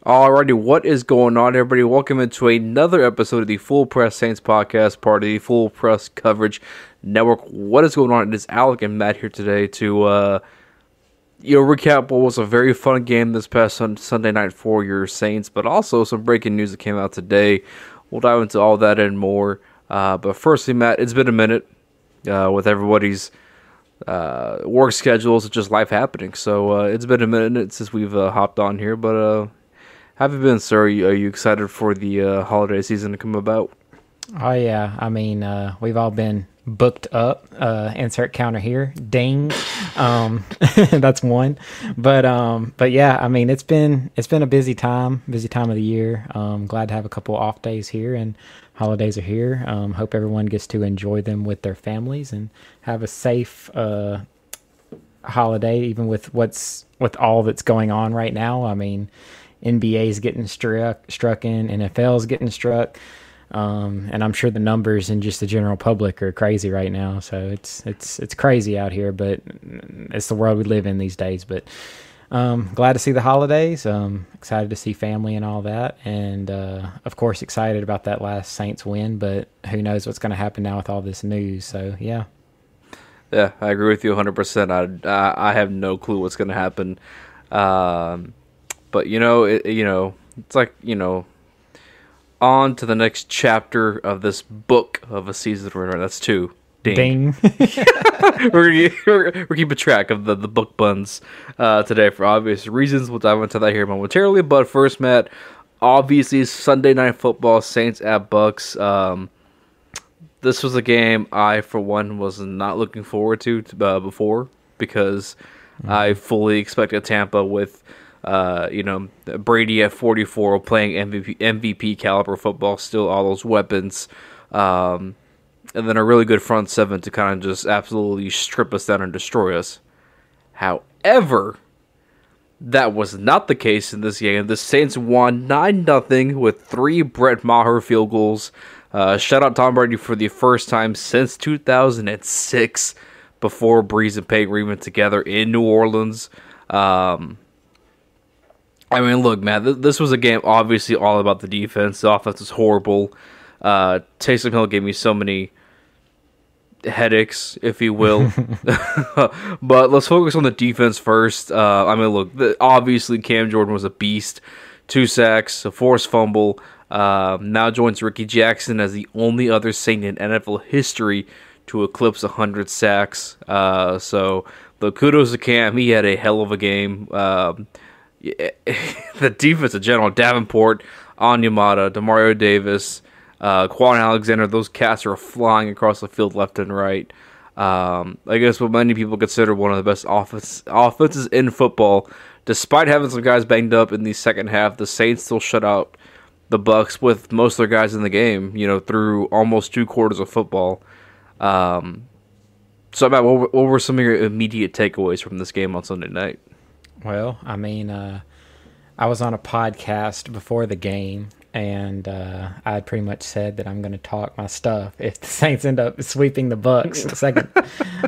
Alrighty, what is going on, everybody? Welcome into another episode of the Full Press Saints podcast, part of the Full Press Coverage Network. What is going on? It is Alec and Matt here today to recap what was a very fun game this past Sunday night for your Saints, but also some breaking news that came out today. We'll dive into all that and more. But firstly, Matt, it's been a minute with everybody's work schedules, it's just life happening. So it's been a minute since we've hopped on here, but have you been, sir? Are you excited for the holiday season to come about? Oh, yeah. I mean, we've all been booked up. Insert counter here. Ding. That's one. But yeah, I mean, it's been a busy time of the year. Glad to have a couple off days here, and holidays are here. Hope everyone gets to enjoy them with their families and have a safe holiday, even with all that's going on right now. I mean, NBA's getting struck in, NFL's getting struck, and I'm sure the numbers and just the general public are crazy right now. So it's crazy out here, but it's the world we live in these days. But glad to see the holidays. Excited to see family and all that, and of course excited about that last Saints win. But who knows what's going to happen now with all this news? So yeah. Yeah, I agree with you 100%. I have no clue what's going to happen. But, it's like, on to the next chapter of this book of a season. That's two. Ding. we're keeping track of the book buns today for obvious reasons. We'll dive into that here momentarily. But first, Matt, obviously Sunday Night Football, Saints at Bucs. This was a game I, for one, was not looking forward to before, because I fully expected Tampa with Brady at 44 playing MVP caliber football, still all those weapons, and then a really good front seven to kind of just absolutely strip us down and destroy us. However, that was not the case in this game. The Saints won 9-0 with 3 Brett Maher field goals. Shout out Tom Brady for the first time since 2006, before Breeze and Peyton were even together in New Orleans. I mean, look, man, this was a game obviously all about the defense. The offense was horrible. Taysom Hill gave me so many headaches, if you will. But let's focus on the defense first. I mean, look, obviously Cam Jordan was a beast. 2 sacks, a forced fumble. Now joins Ricky Jackson as the only other Saint in NFL history to eclipse 100 sacks. So, look, kudos to Cam. He had a hell of a game. The defense in general, Davenport, Onyemata, Demario Davis, Quan Alexander, those cats are flying across the field left and right. I guess what many people consider one of the best offenses in football. Despite having some guys banged up in the second half, the Saints still shut out the Bucs with most of their guys in the game, through almost 2 quarters of football. So, Matt, what were some of your immediate takeaways from this game on Sunday night? Well, I mean, I was on a podcast before the game, and I had pretty much said that I'm going to talk my stuff if the Saints end up sweeping the Bucs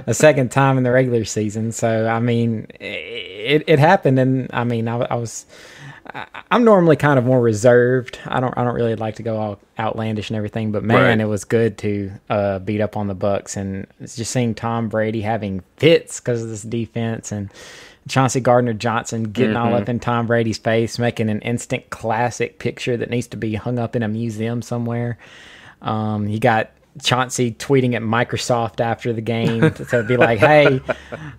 a second time in the regular season. So, I mean, it happened, and I mean, I'm normally kind of more reserved. I don't really like to go all outlandish and everything, but man, right. It was good to beat up on the Bucs, and it's just seeing Tom Brady having fits because of this defense, and Chauncey Gardner Johnson getting all up in Tom Brady's face, making an instant classic picture that needs to be hung up in a museum somewhere. You got Chauncey tweeting at Microsoft after the game to be like, hey,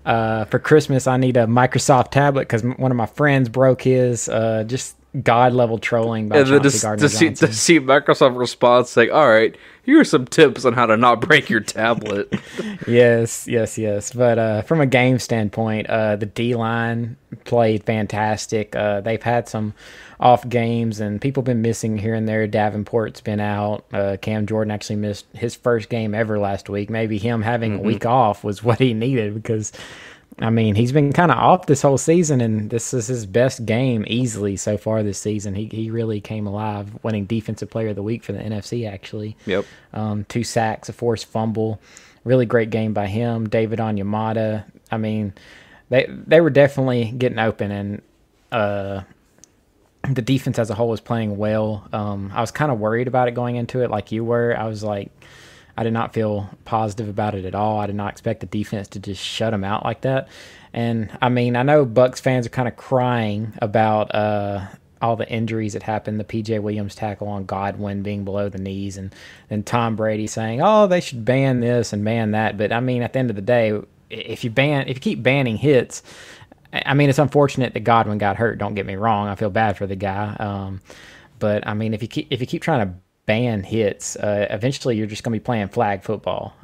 for Christmas I need a Microsoft tablet because one of my friends broke his. Just God-level trolling by Chauncey Gardner Johnson. To see Microsoft response saying, all right, here are some tips on how to not break your tablet. Yes. But from a game standpoint, the D-line played fantastic. They've had some off games, and people have been missing here and there. Davenport's been out. Cam Jordan actually missed his first game ever last week. Maybe him having a week off was what he needed, because I mean, he's been kind of off this whole season, and this is his best game easily so far this season. He really came alive, winning Defensive Player of the Week for the NFC, actually. Yep. 2 sacks, a forced fumble. Really great game by him. David Onyemata. I mean, they were definitely getting open, and the defense as a whole was playing well. I was kind of worried about it going into it like you were. I was like, I did not feel positive about it at all. I did not expect the defense to just shut them out like that. And, I mean, I know Bucs fans are kind of crying about all the injuries that happened, the P.J. Williams tackle on Godwin being below the knees, and then Tom Brady saying, oh, they should ban this and ban that. But, I mean, at the end of the day, if you keep banning hits, I mean, it's unfortunate that Godwin got hurt. Don't get me wrong. I feel bad for the guy. But, I mean, if you keep trying to ban hits, eventually you're just going to be playing flag football.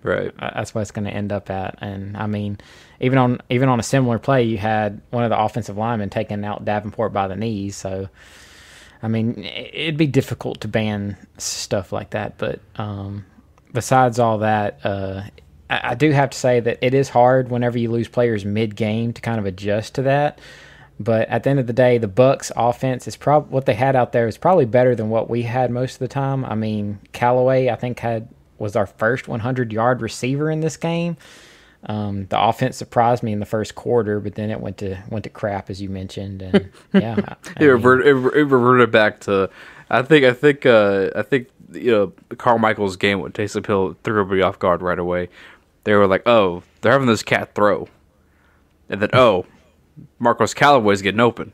Right. That's what it's going to end up at. And I mean, even on a similar play, you had one of the offensive linemen taking out Davenport by the knees. So, I mean, it'd be difficult to ban stuff like that. But besides all that, I do have to say that it is hard whenever you lose players mid-game to kind of adjust to that. But at the end of the day, the Bucs offense is probably what they had out there is probably better than what we had most of the time. I mean, Callaway, I think, was our first 100-yard receiver in this game. The offense surprised me in the first quarter, but then it went to crap, as you mentioned, and yeah, it reverted back to. I think Carmichael's game with Taysom Hill threw everybody off guard right away. They were like, "Oh, they're having this cat throw," and then Marcos Callaway's getting open.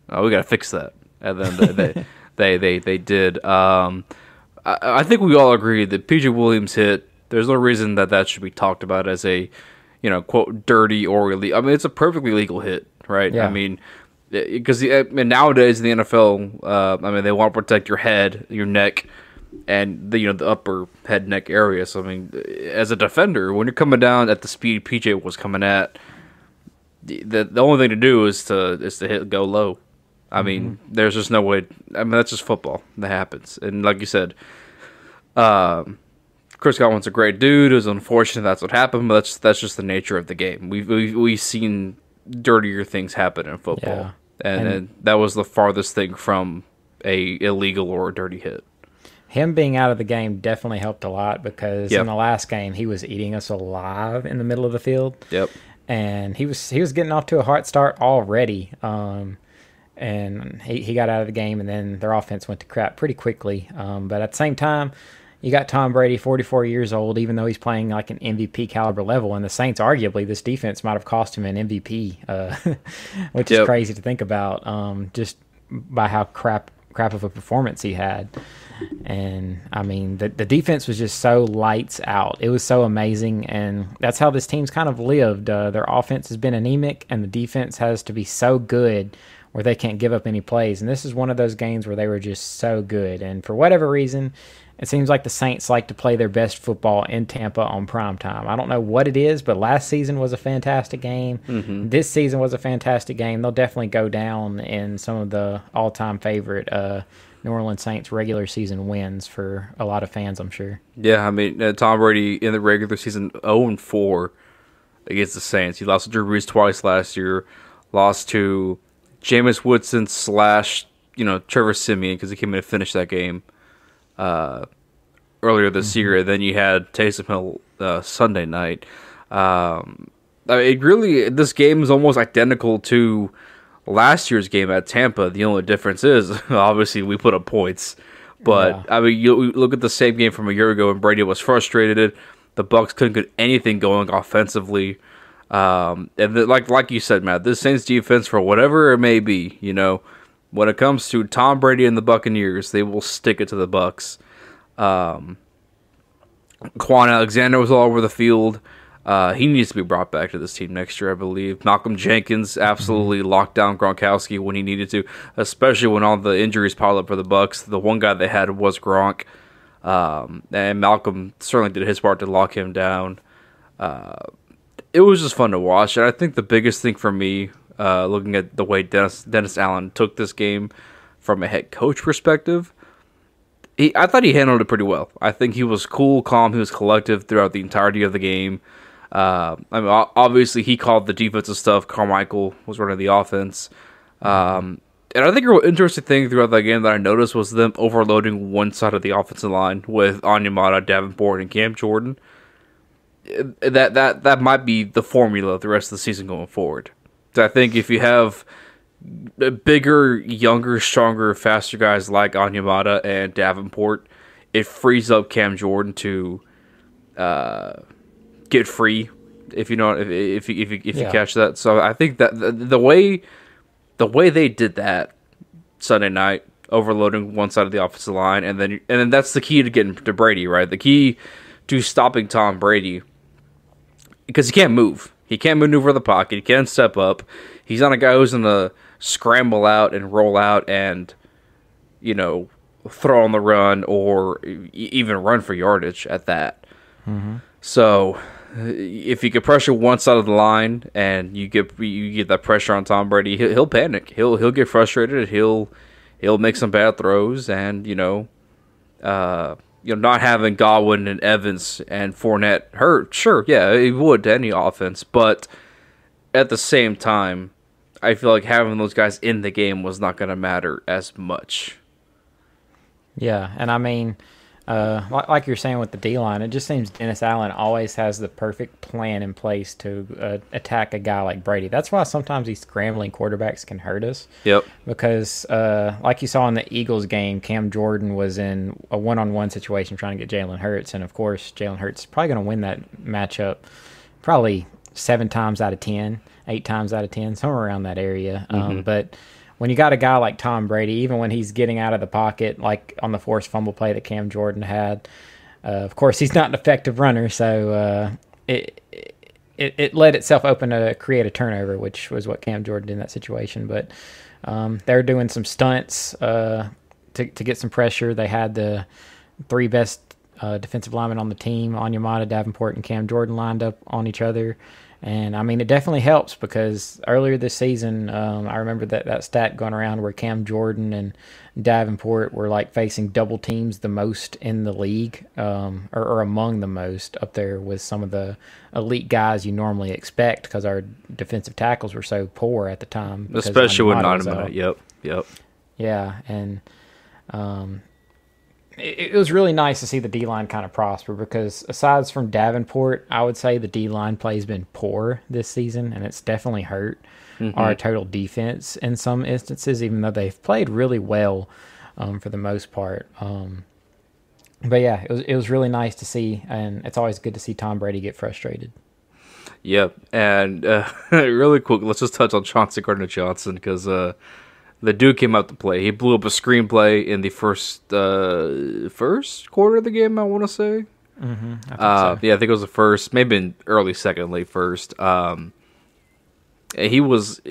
Oh, we got to fix that. And then they did. I think we all agree that P.J. Williams hit. There's no reason that should be talked about as a, quote, dirty or illegal. I mean, it's a perfectly legal hit, right? Yeah. I mean, because nowadays in the NFL, they want to protect your head, your neck, and the upper head neck area. So I mean, as a defender, when you're coming down at the speed P.J. was coming at. The only thing to do is to go low. I mean, there's just no way. I mean, that's just football. That happens. And like you said, Chris Godwin's a great dude. It was unfortunate that's what happened, but that's just the nature of the game. We've seen dirtier things happen in football, and that was the farthest thing from a illegal or a dirty hit. Him being out of the game definitely helped a lot because in the last game he was eating us alive in the middle of the field. Yep. And he was getting off to a hot start already, and he got out of the game, and then their offense went to crap pretty quickly. But at the same time, you got Tom Brady, 44 years old, even though he's playing like an MVP caliber level, and the Saints, arguably, this defense might have cost him an MVP, which is crazy to think about, just by how crap of a performance he had. And I mean, the defense was just so lights out. It was so amazing, and that's how this team's kind of lived. Their offense has been anemic, and the defense has to be so good where they can't give up any plays. And this is one of those games where they were just so good. And for whatever reason, it seems like the Saints like to play their best football in Tampa on primetime. I don't know what it is, but last season was a fantastic game. Mm-hmm. This season was a fantastic game. They'll definitely go down in some of the all-time favorite New Orleans Saints regular season wins for a lot of fans, I'm sure. Yeah, I mean, Tom Brady in the regular season 0-4 against the Saints. He lost to Drew Brees twice last year, lost to Jameis Winston / Trevor Siemian because he came in to finish that game earlier this year. And then you had Taysom Hill Sunday night. This game is almost identical to last year's game at Tampa. The only difference is, obviously, we put up points. But, I mean, you look at the same game from a year ago, and Brady was frustrated. The Bucs couldn't get anything going offensively. And like you said, Matt, this Saints defense, for whatever it may be, when it comes to Tom Brady and the Buccaneers, they will stick it to the Bucs. Quan Alexander was all over the field. He needs to be brought back to this team next year, I believe. Malcolm Jenkins absolutely locked down Gronkowski when he needed to, especially when all the injuries piled up for the Bucs. The one guy they had was Gronk, and Malcolm certainly did his part to lock him down. It was just fun to watch, and I think the biggest thing for me, looking at the way Dennis Allen took this game from a head coach perspective, I thought he handled it pretty well. I think he was cool, calm, he was collective throughout the entirety of the game. Obviously, he called the defensive stuff. Carmichael was running the offense. And I think a real interesting thing throughout that game that I noticed was them overloading one side of the offensive line with Onyemata, Davenport, and Cam Jordan. That might be the formula of the rest of the season going forward. So I think if you have bigger, younger, stronger, faster guys like Onyemata and Davenport, it frees up Cam Jordan to get free. If you know, if you catch that. So I think that the way they did that Sunday night, overloading one side of the offensive line, and then that's the key to getting to Brady, right? The key to stopping Tom Brady, because he can't move. He can't maneuver the pocket. He can't step up. He's not a guy who's going to scramble out and roll out and, throw on the run or even run for yardage at that. Mm-hmm. So if you can pressure one side of the line and you get that pressure on Tom Brady, he'll panic. He'll get frustrated. He'll make some bad throws, and not having Godwin and Evans and Fournette hurt. Sure, yeah, it would to any offense, but at the same time, I feel like having those guys in the game was not going to matter as much. Yeah, and I mean, like you're saying with the D-line, it just seems Dennis Allen always has the perfect plan in place to attack a guy like Brady. That's why sometimes these scrambling quarterbacks can hurt us. Yep. Because, like you saw in the Eagles game, Cam Jordan was in a one-on-one situation trying to get Jalen Hurts, and of course, Jalen Hurts is probably going to win that matchup probably 7 times out of 10, 8 times out of 10, somewhere around that area. Mm-hmm. But when you got a guy like Tom Brady, even when he's getting out of the pocket, like on the forced fumble play that Cam Jordan had, of course, he's not an effective runner, so it led itself open to create a turnover, which was what Cam Jordan did in that situation. But they're doing some stunts to get some pressure. They had the 3 best defensive linemen on the team, Onyemata, Davenport, and Cam Jordan lined up on each other. And, I mean, it definitely helps because earlier this season, I remember that stat going around where Cam Jordan and Davenport were, like, facing double teams the most in the league, or among the most up there with some of the elite guys you normally expect because our defensive tackles were so poor at the time. Especially with Onyemata. Yep. Yeah, and it was really nice to see the D-line kind of prosper because aside from Davenport, I would say the D-line play has been poor this season, and it's definitely hurt our total defense in some instances, even though they've played really well for the most part. But yeah, it was really nice to see, and it's always good to see Tom Brady get frustrated. Yep, and really quick, let's just touch on Chauncey Gardner Johnson because the dude came out to play. He blew up a screenplay in the first quarter of the game, I want to say. Mm-hmm. I think so. Yeah, I think it was the first, maybe in early second, late first. He was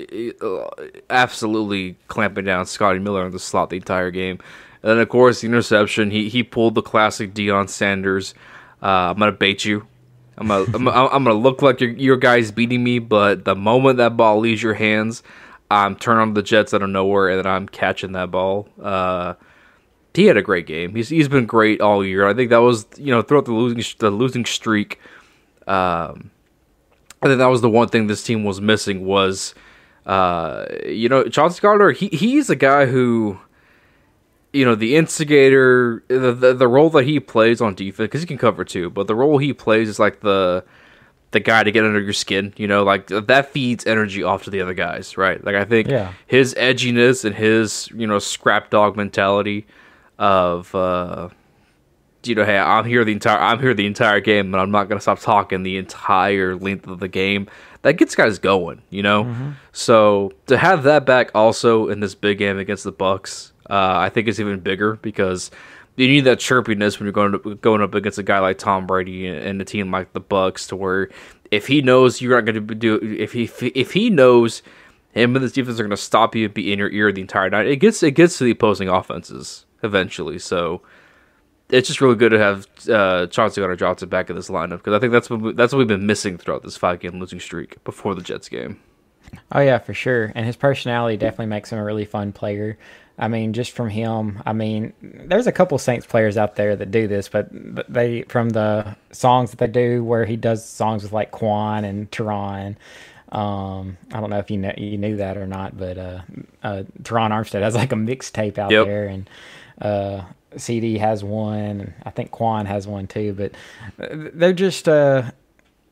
absolutely clamping down Scotty Miller in the slot the entire game. And then, of course, the interception, he pulled the classic Deion Sanders. I'm going to bait you. I'm gonna look like your guy's beating me, but the moment that ball leaves your hands, I'm turning on the Jets out of nowhere, and then I'm catching that ball. He had a great game. He's been great all year. I think that was throughout the losing streak. I think that was the one thing this team was missing was, Chauncey Gardner. He's a guy who, the instigator, the role that he plays on defense, because he can cover too, but the role he plays is like the guy to get under your skin, like that feeds energy off to the other guys, right? Like I think his edginess and his, scrap dog mentality of, hey, I'm here the entire game, and I'm not gonna stop talking the entire length of the game. That gets guys going, Mm-hmm. So to have that back also in this big game against the Bucs, I think it's even bigger because you need that chirpiness when you're going up against a guy like Tom Brady and a team like the Bucs, to where if he knows you're not going to do, if he knows him and this defense are going to stop you and be in your ear the entire night, it gets to the opposing offenses eventually. So it's just really good to have Chauncey Gardner Johnson back in this lineup because I think that's what we've been missing throughout this 5-game losing streak before the Jets game. Oh yeah, for sure, and his personality definitely makes him a really fun player. I mean, just from him, there's a couple Saints players out there that do this, but they, from the songs that they do where he does songs with like Quan and Teron. I don't know if you knew that or not, but Teron Armstead has like a mixtape out there, and CD has one, and I think Quan has one too, but they're just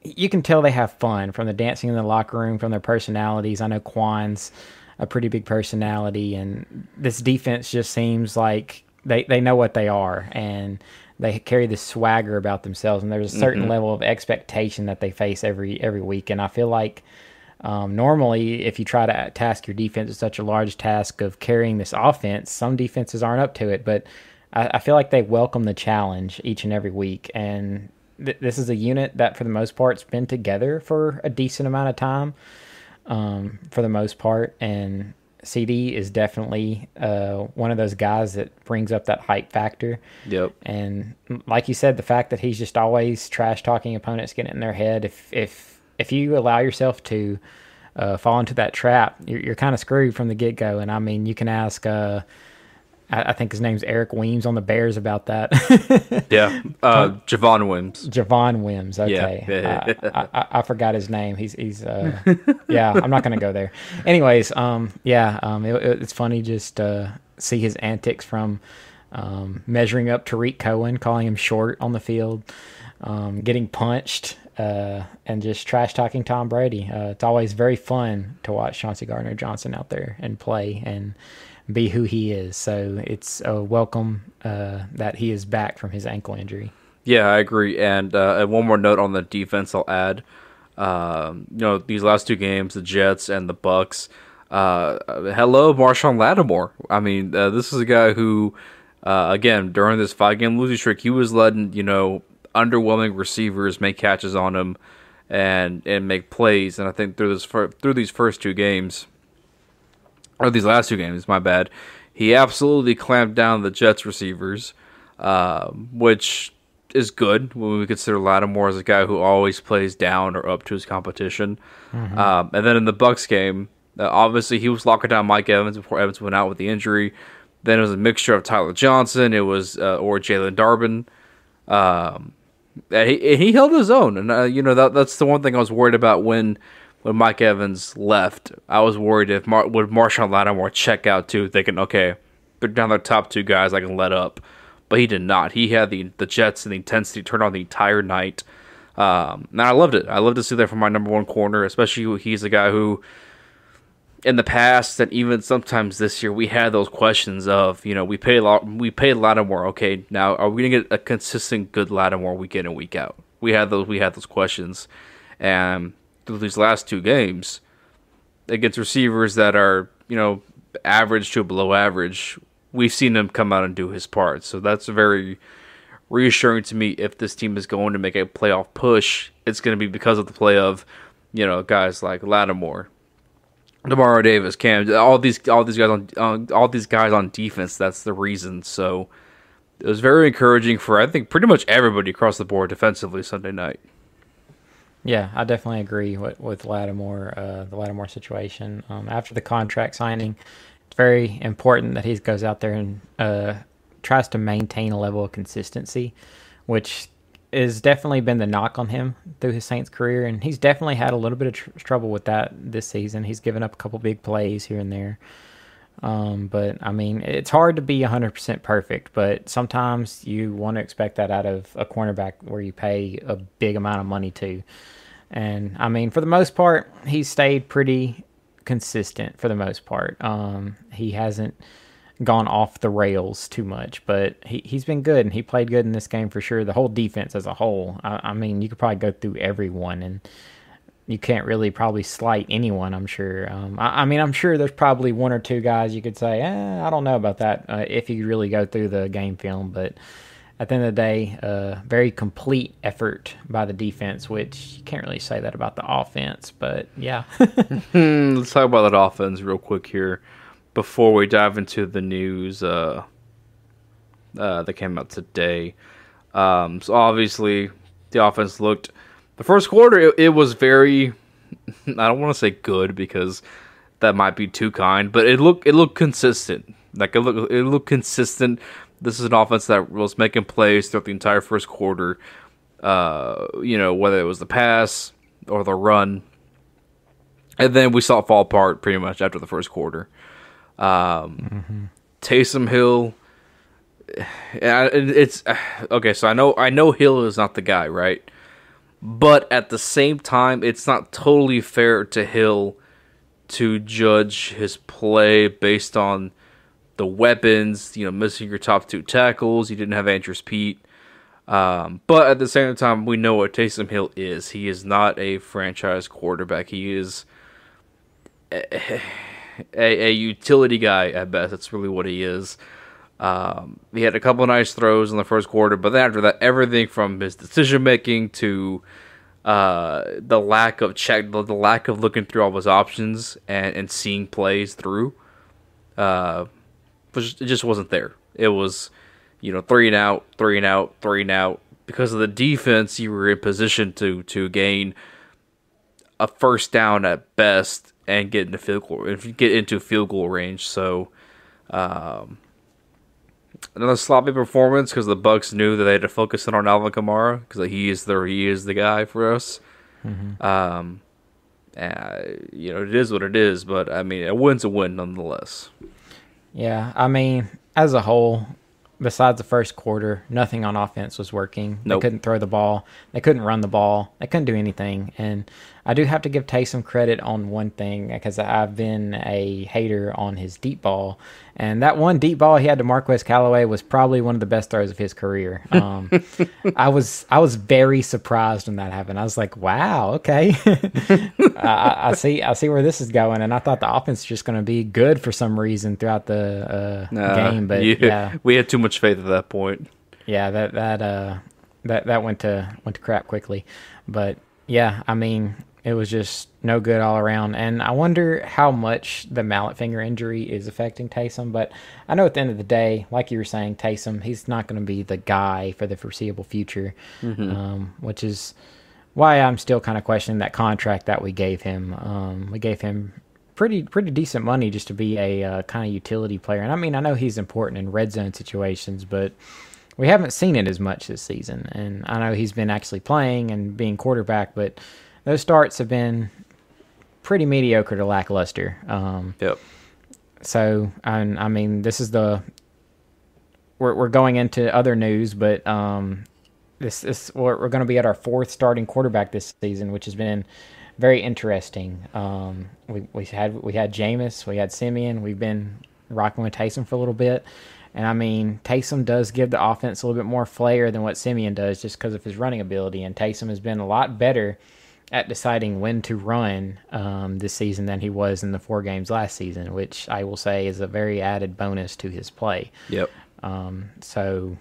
you can tell they have fun from the dancing in the locker room, from their personalities. I know Quan's a pretty big personality, and this defense just seems like they know what they are, and they carry this swagger about themselves, and there's a certain level of expectation that they face every week. And I feel like normally if you try to task your defense with such a large task of carrying this offense, some defenses aren't up to it, but I feel like they welcome the challenge each and every week. And this is a unit that for the most part has been together for a decent amount of time, for the most part. And CD is definitely one of those guys that brings up that hype factor. Yep. And like you said, the fact that he's just always trash talking opponents, getting in their head. If you allow yourself to fall into that trap, you're kind of screwed from the get go. And I mean, you can ask. I think his name's Eric Weems on the Bears about that. Yeah, Javon Williams. Javon Williams. Okay, yeah. I forgot his name. He's yeah. I'm not gonna go there. Anyways, it's funny just see his antics from measuring up Tariq Cohen, calling him short on the field, getting punched, and just trash talking Tom Brady. It's always very fun to watch Chauncey Gardner Johnson out there and play and be who he is. So it's a welcome that he is back from his ankle injury. Yeah, I agree. And one more note on the defense I'll add. These last two games, the Jets and the Bucs. Hello, Marshawn Lattimore. I mean, this is a guy who, again, during this 5-game losing streak, he was letting, underwhelming receivers make catches on him and make plays. And I think through these first two games, or these last two games, my bad, he absolutely clamped down the Jets receivers, which is good when we consider Lattimore as a guy who always plays down or up to his competition. And then in the Bucs game, obviously he was locking down Mike Evans before Evans went out with the injury. Then it was a mixture of Tyler Johnson, or Jalen Darbin. And he held his own, and that's the one thing I was worried about when Mike Evans left. I was worried would Marshawn Lattimore check out too, thinking, okay, they're down their top two guys, I can let up. But he did not. He had the Jets and the intensity turned on the entire night. And I loved it. I love to see that from my number one corner, especially he's a guy who, in the past and even sometimes this year, we had those questions of, we paid Lattimore. Okay, now are we gonna get a consistent good Lattimore week in and week out? We had those questions, and through these last two games against receivers that are, average to below average, we've seen him come out and do his part. So that's very reassuring to me. If this team is going to make a playoff push, it's going to be because of the play of, guys like Lattimore, Demario Davis, Cam, all these guys on defense. That's the reason. So it was very encouraging for, I think, pretty much everybody across the board defensively Sunday night. Yeah, I definitely agree with Lattimore, the Lattimore situation. After the contract signing, it's very important that he goes out there and tries to maintain a level of consistency, which has definitely been the knock on him through his Saints career, and he's definitely had a little bit of trouble with that this season. He's given up a couple big plays here and there. But, I mean, it's hard to be 100% perfect, but sometimes you want to expect that out of a cornerback where you pay a big amount of money to. And, I mean, for the most part, he's stayed pretty consistent for the most part. He hasn't gone off the rails too much, but he's been good, and he played good in this game for sure. The whole defense as a whole, I mean, you could probably go through everyone, and you can't really probably slight anyone, I'm sure. I'm sure there's probably one or two guys you could say, I don't know about that, if you really go through the game film. But at the end of the day, very complete effort by the defense, which you can't really say that about the offense. But, yeah. Let's talk about that offense real quick here before we dive into the news that came out today. So, obviously, the offense looked... The first quarter, it was very, I don't want to say good because that might be too kind, but it looked consistent. Like it looked consistent. This is an offense that was making plays throughout the entire first quarter. Whether it was the pass or the run, and then we saw it fall apart pretty much after the first quarter. Taysom Hill, it's okay. So I know Hill is not the guy, right? But at the same time, it's not totally fair to Hill to judge his play based on the weapons, missing your top 2 tackles. You didn't have Andrews Pete. But at the same time, we know what Taysom Hill is. He is not a franchise quarterback. He is a utility guy at best. That's really what he is. He had a couple of nice throws in the first quarter, but then after that, everything from his decision making to the lack of looking through all his options and seeing plays through, it just wasn't there. It was, 3 and out, 3 and out, 3 and out. Because of the defense, you were in position to gain a first down at best and get into field goal range. So another sloppy performance because the Bucs knew that they had to focus in on Alvin Kamara because he is the guy for us. Mm-hmm. It is what it is, but I mean, a win's a win nonetheless. Yeah, I mean, as a whole, besides the first quarter, nothing on offense was working. Nope. They couldn't throw the ball. They couldn't run the ball. They couldn't do anything. And I do have to give Taysom credit on one thing because I've been a hater on his deep ball. And that one deep ball he had to Marquez Callaway was probably one of the best throws of his career. I was very surprised when that happened. I was like, wow, okay. I see where this is going. And I thought the offense was just going to be good for some reason throughout the game. But yeah, we had too much faith at that point. Yeah, that went to crap quickly. But yeah, I mean, it was just no good all around. And I wonder how much the mallet finger injury is affecting Taysom. But I know at the end of the day, like you were saying, Taysom, he's not going to be the guy for the foreseeable future, which is why I'm still kind of questioning that contract that we gave him. We gave him pretty decent money just to be a kind of utility player. And I mean, I know he's important in red zone situations, but we haven't seen it as much this season. And I know he's been actually playing and being quarterback, but those starts have been pretty mediocre to lackluster. Yep. So, I mean, this is we're going into other news, but we're going to be at our 4th starting quarterback this season, which has been very interesting. We had Jameis, we had Simeon, we've been rocking with Taysom for a little bit. And I mean, Taysom does give the offense a little bit more flair than what Simeon does just because of his running ability. And Taysom has been a lot better at deciding when to run this season than he was in the 4 games last season, which I will say is a very added bonus to his play. Yep. So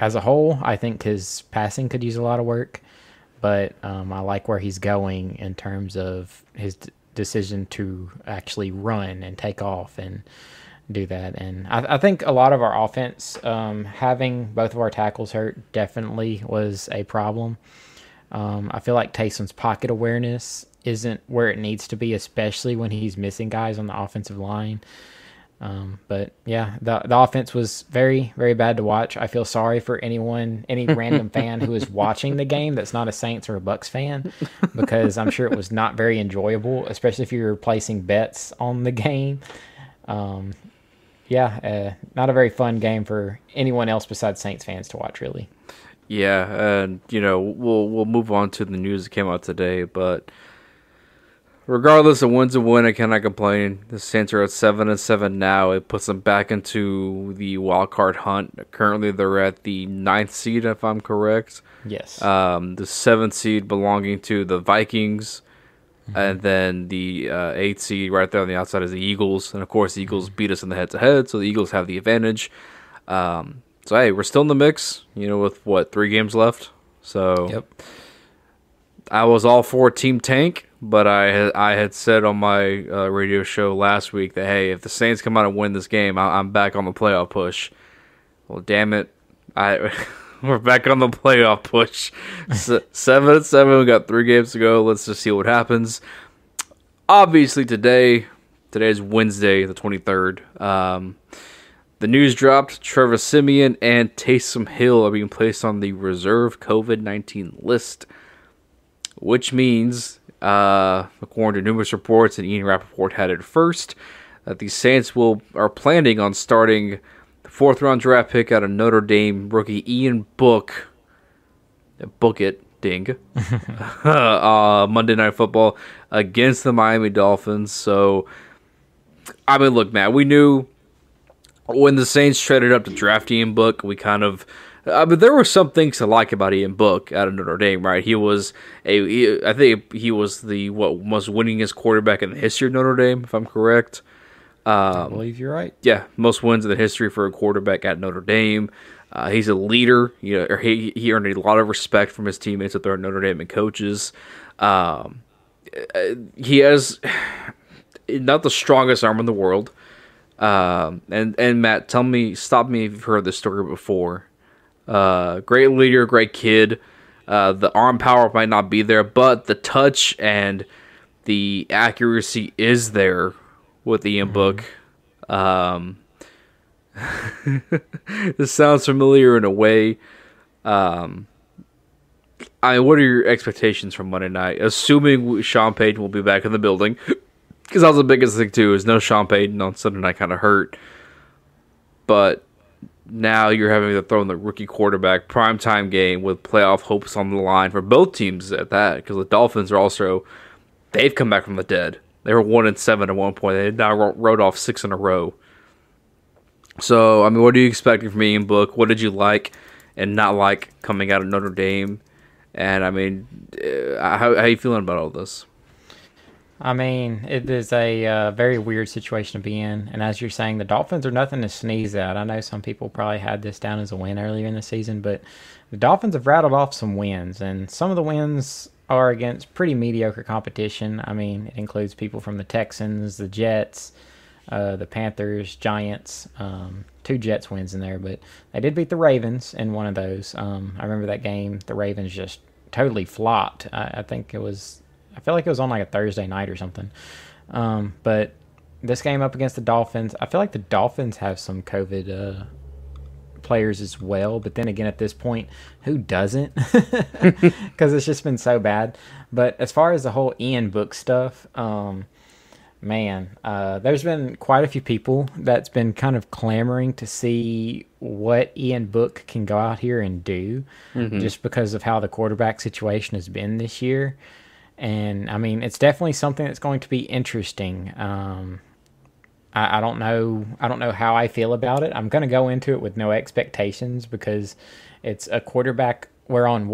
as a whole, I think his passing could use a lot of work, but I like where he's going in terms of his decision to actually run and take off and do that. And I think a lot of our offense, having both of our tackles hurt definitely was a problem. I feel like Taysom's pocket awareness isn't where it needs to be, especially when he's missing guys on the offensive line. But yeah, the offense was very, very bad to watch. I feel sorry for any random fan who is watching the game that's not a Saints or a Bucs fan, because I'm sure it was not very enjoyable, especially if you're placing bets on the game. Not a very fun game for anyone else besides Saints fans to watch, really. Yeah, and we'll move on to the news that came out today, but regardless of win's a win, I cannot complain. The Saints are at 7-7 now. It puts them back into the wild card hunt. Currently, they're at the 9th seed, if I'm correct. Yes. The 7th seed belonging to the Vikings, and then the 8th seed right there on the outside is the Eagles. And of course, the Eagles beat us in the head-to-head, so the Eagles have the advantage. So, hey, we're still in the mix, with 3 games left. So, yep. I was all for Team Tank, but I had said on my radio show last week that, hey, if the Saints come out and win this game, I'm back on the playoff push. Well, damn it. We're back on the playoff push. 7-7, we got 3 games to go. Let's just see what happens. Obviously, today is Wednesday, the 23rd. The news dropped. Trevor Siemian and Taysom Hill are being placed on the reserve COVID-19 list, which means, according to numerous reports, and Ian Rappaport had it first, that the Saints are planning on starting the 4th round draft pick out of Notre Dame rookie Ian Book Ding. Monday Night Football against the Miami Dolphins. So, I mean, look, Matt, we knew when the Saints traded up to draft Ian Book, we kind of... but there were some things to like about Ian Book out of Notre Dame, right? I think he was the most winningest quarterback in the history of Notre Dame, if I'm correct. I believe you're right. Yeah, most wins in the history for a quarterback at Notre Dame. He's a leader. He earned a lot of respect from his teammates up there at Notre Dame and coaches. He has not the strongest arm in the world. And Matt, stop me if you've heard this story before. Great leader, great kid. The arm power might not be there, but the touch and the accuracy is there with Ian Book. This sounds familiar in a way. What are your expectations from Monday night? Assuming Sean Payton will be back in the building. Because that was the biggest thing, too, is no Sean Payton on Sunday night kind of hurt. But now you're having to throw in the rookie quarterback primetime game with playoff hopes on the line for both teams at that. Because the Dolphins are also, they've come back from the dead. They were 1-7 at one point. They now wrote off 6 in a row. So, I mean, what are you expecting from Ian Book? What did you like and not like coming out of Notre Dame? And, I mean, how are you feeling about all this? I mean, it is a very weird situation to be in. And as you're saying, the Dolphins are nothing to sneeze at. I know some people probably had this down as a win earlier in the season, but the Dolphins have rattled off some wins. And some of the wins are against pretty mediocre competition. I mean, it includes people from the Texans, the Jets, the Panthers, Giants, 2 Jets wins in there, but they did beat the Ravens in one of those. I remember that game, the Ravens just totally flopped. I feel like it was on like a Thursday night or something. But this game up against the Dolphins, I feel like the Dolphins have some COVID players as well, but then again at this point, who doesn't? Because it's just been so bad. But as far as the whole Ian Book stuff, there's been quite a few people that's been kind of clamoring to see what Ian Book can go out here and do, just because of how the quarterback situation has been this year. And I mean, it's definitely something that's going to be interesting. I don't know how I feel about it. I'm going to go into it with no expectations because it's a quarterback. We're on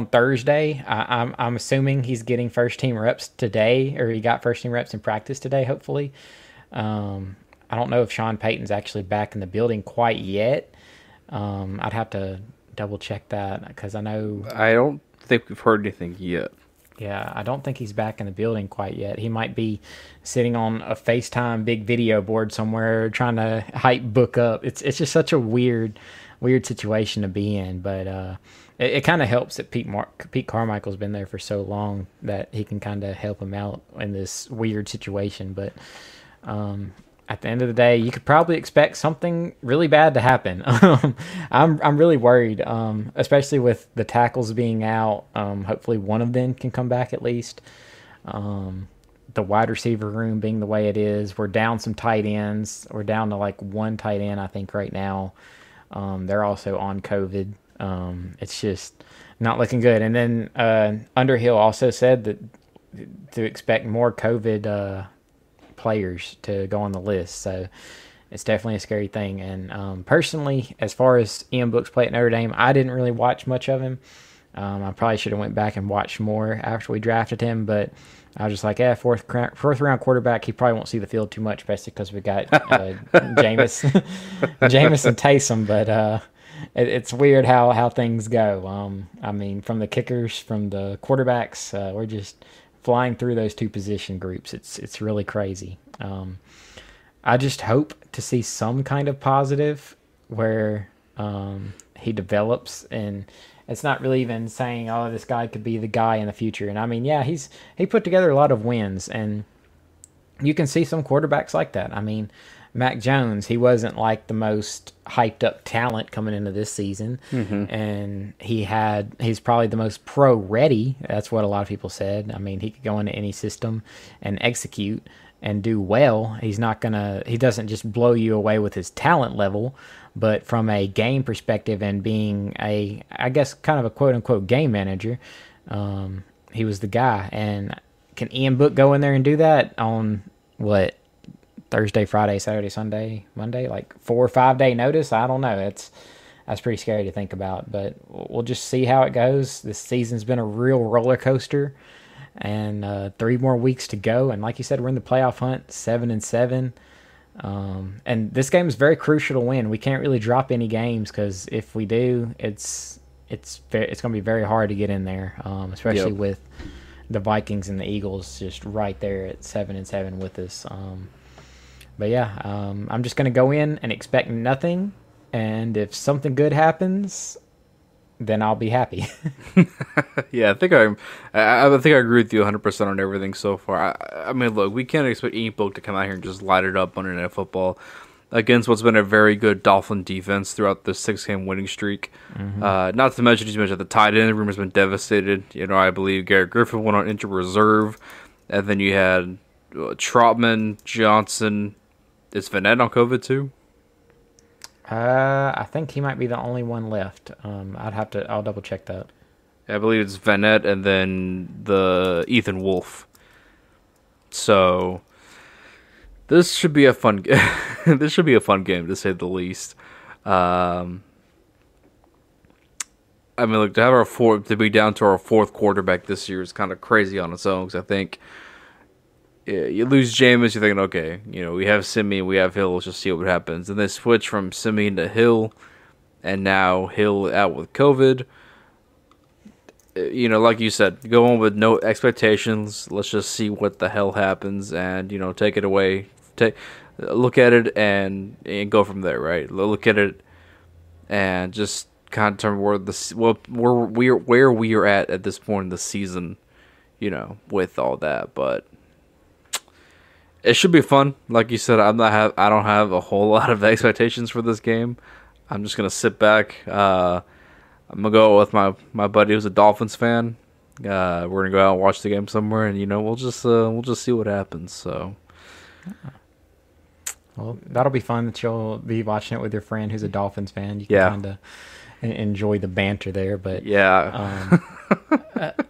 Thursday. I'm assuming he's getting first team reps today, or he got first team reps in practice today, hopefully. I don't know if Sean Payton's actually back in the building quite yet. I'd have to double check that because I don't think we've heard anything yet. Yeah, I don't think he's back in the building quite yet. He might be sitting on a FaceTime big video board somewhere trying to hype Book up. It's just such a weird situation to be in, but it kind of helps that Pete Carmichael's been there for so long that he can kind of help him out in this weird situation. But at the end of the day, you could probably expect something really bad to happen. I'm really worried, especially with the tackles being out. Hopefully one of them can come back at least. The wide receiver room being the way it is. We're down some tight ends. We're down to like 1 tight end, I think, right now. They're also on COVID. It's just not looking good. And then Underhill also said that to expect more COVID players to go on the list. So it's definitely a scary thing. And personally, as far as Ian Book's play at Notre Dame, I didn't really watch much of him. I probably should have went back and watched more after we drafted him, but I was just like, fourth round quarterback, he probably won't see the field too much, basically because we got Jameis and Taysom. But it's weird how things go. I mean, from the kickers, from the quarterbacks, we're just flying through those 2 position groups. It's really crazy. I just hope to see some kind of positive where he develops, and it's not really even saying, oh, this guy could be the guy in the future. And I mean, yeah, he put together a lot of wins, and you can see some quarterbacks like that. I mean, Mac Jones, he wasn't like the most hyped up talent coming into this season, and he's probably the most pro ready. That's what a lot of people said. I mean, he could go into any system and execute. and do well. He doesn't just blow you away with his talent level, but from a game perspective and being I guess kind of a quote unquote game manager, he was the guy. And can Ian Book go in there and do that on what, Thursday, Friday, Saturday, Sunday, Monday, like 4 or 5 day notice? I don't know. That's pretty scary to think about, but we'll just see how it goes. This season's been a real roller coaster, and 3 more weeks to go. And like you said, we're in the playoff hunt, 7-7. And this game is very crucial to win. We can't really drop any games, because if we do, it's going to be very hard to get in there, especially with the Vikings and the Eagles just right there at 7-7 with us. But yeah, I'm just going to go in and expect nothing. And if something good happens, then I'll be happy. Yeah, I think I agree with you 100% on everything so far. I mean, look, we can't expect Ian Book to come out here and just light it up Monday Night Football against what's been a very good Dolphin defense throughout the 6-game winning streak. Mm-hmm. Not to mention, as you mentioned, the tight end room has been devastated. I believe Garrett Griffin went on injured reserve, and then you had Trotman, Johnson. Is Vanette on COVID too? I think he might be the only one left. I'll double check that. I believe it's Vanette and then the Ethan Wolf. So this should be a fun this should be a fun game, to say the least. I mean, look, to be down to our 4th quarterback this year is kind of crazy on its own, because I think you lose Jameis, you're thinking, okay, we have Simeon, we have Hill, let's just see what happens. And they switch from Simeon to Hill, and now Hill out with COVID. Like you said, go on with no expectations. Let's just see what the hell happens, and take it away. Look at it and go from there, right? Look at it and just kind of determine where we are at this point in the season, with all that. But it should be fun. Like you said, I don't have a whole lot of expectations for this game. I'm just gonna sit back. I'm gonna go with my buddy who's a Dolphins fan. We're gonna go out and watch the game somewhere, and we'll just see what happens. So, well, that'll be fun that you'll be watching it with your friend who's a Dolphins fan. You can kind of enjoy the banter there. But yeah.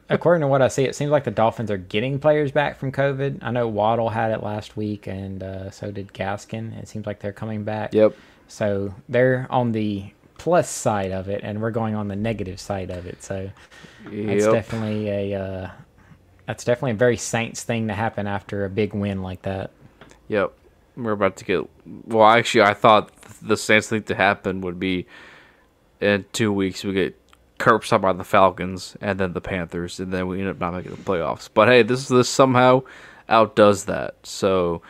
According to what I see, it seems like the Dolphins are getting players back from COVID. I know Waddle had it last week, and so did Gaskin. It seems like they're coming back. Yep. So they're on the plus side of it, and we're going on the negative side of it. So that's definitely a very Saints thing to happen after a big win like that. Yep. We're about to get. Well, actually, I thought the Saints thing to happen would be in 2 weeks we get curbside by the Falcons and then the Panthers, and then we end up not making the playoffs. But hey, this somehow outdoes that. So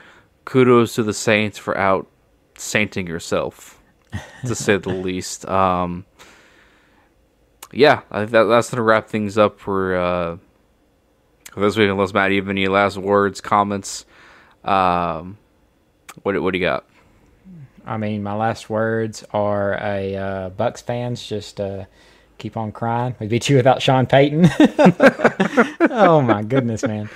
kudos to the Saints for out-sainting yourself, to say the least. Yeah, I think that's going to wrap things up for this week. Unless, Matt, you have any last words, comments? What do you got? I mean, my last words are Bucs fans, just keep on crying. We beat you without Sean Payton. Oh, my goodness, man.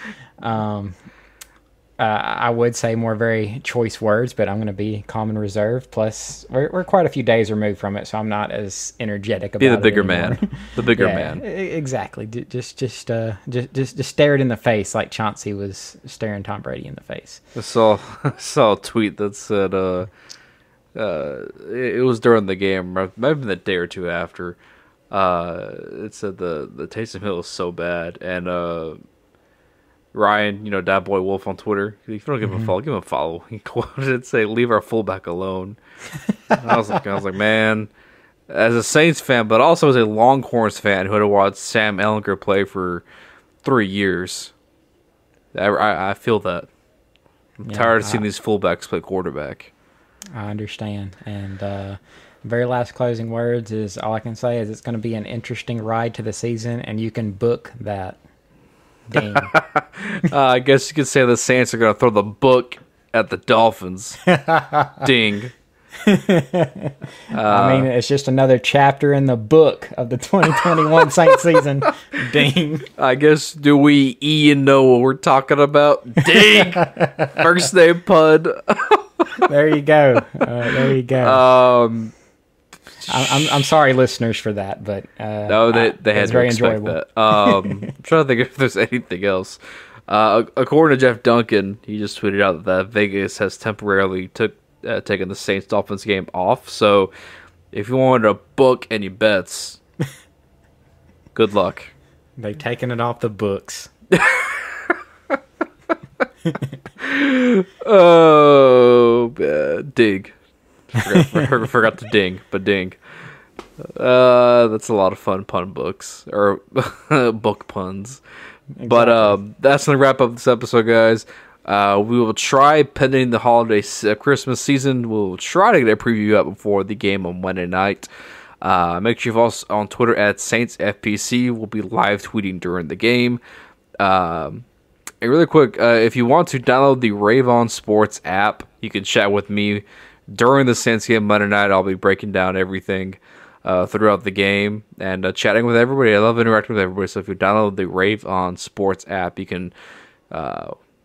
I would say more very choice words, but I'm going to be calm and reserved. Plus, we're quite a few days removed from it, so I'm not as energetic about it. Be the bigger man. The bigger man. Exactly. Just stare it in the face like Chauncey was staring Tom Brady in the face. I saw a tweet that said it was during the game, maybe the day or two after. It said the Taysom Hill is so bad, and Ryan, that boy Wolf on Twitter, if you don't give him a follow, give him a follow. He quoted it, say, "Leave our fullback alone." I was like, man, as a Saints fan, but also as a Longhorns fan who had watched Sam Ehlinger play for 3 years, I feel that. I'm tired of seeing these fullbacks play quarterback. I understand, and very last closing words is all I can say is it's going to be an interesting ride to the season, and you can book that. Ding. I guess you could say the Saints are going to throw the book at the Dolphins. Ding. I mean, it's just another chapter in the book of the 2021 Saints season. Ding. I guess, do we Ian know what we're talking about? Ding! First name pun. There you go. There you go. I'm sorry, listeners, for that, but no, they had to expect enjoyable. That. I'm trying to think if there's anything else. According to Jeff Duncan, he just tweeted out that Vegas has temporarily taken the Saints-Dolphins game off. So, if you wanted to book any bets, good luck. They've taken it off the books. Oh, ding. Forgot to ding, but ding. That's a lot of fun pun books, or book puns. Exactly. But that's going to wrap up this episode, guys. We will try, pending the holiday Christmas season, we'll try to get a preview up before the game on Wednesday night. Make sure you follow us on Twitter at SaintsFPC. We'll be live tweeting during the game. And really quick, if you want to download the Ravon Sports app, you can chat with me during the Saints game Monday night. I'll be breaking down everything throughout the game and chatting with everybody. I love interacting with everybody. So if you download the Ravon Sports app, you can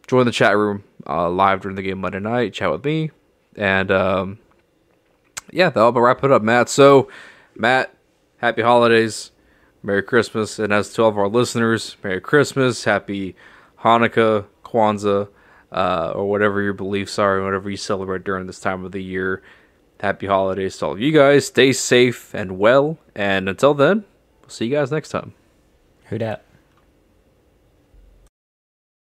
join the chat room live during the game Monday night, chat with me. And yeah, that'll wrap it up, Matt. So, Matt, happy holidays, Merry Christmas. And as to all of our listeners, Merry Christmas, Happy Hanukkah, Kwanzaa, or whatever your beliefs are, and whatever you celebrate during this time of the year. Happy holidays to all of you guys. Stay safe and well. And until then, we'll see you guys next time. Who dat?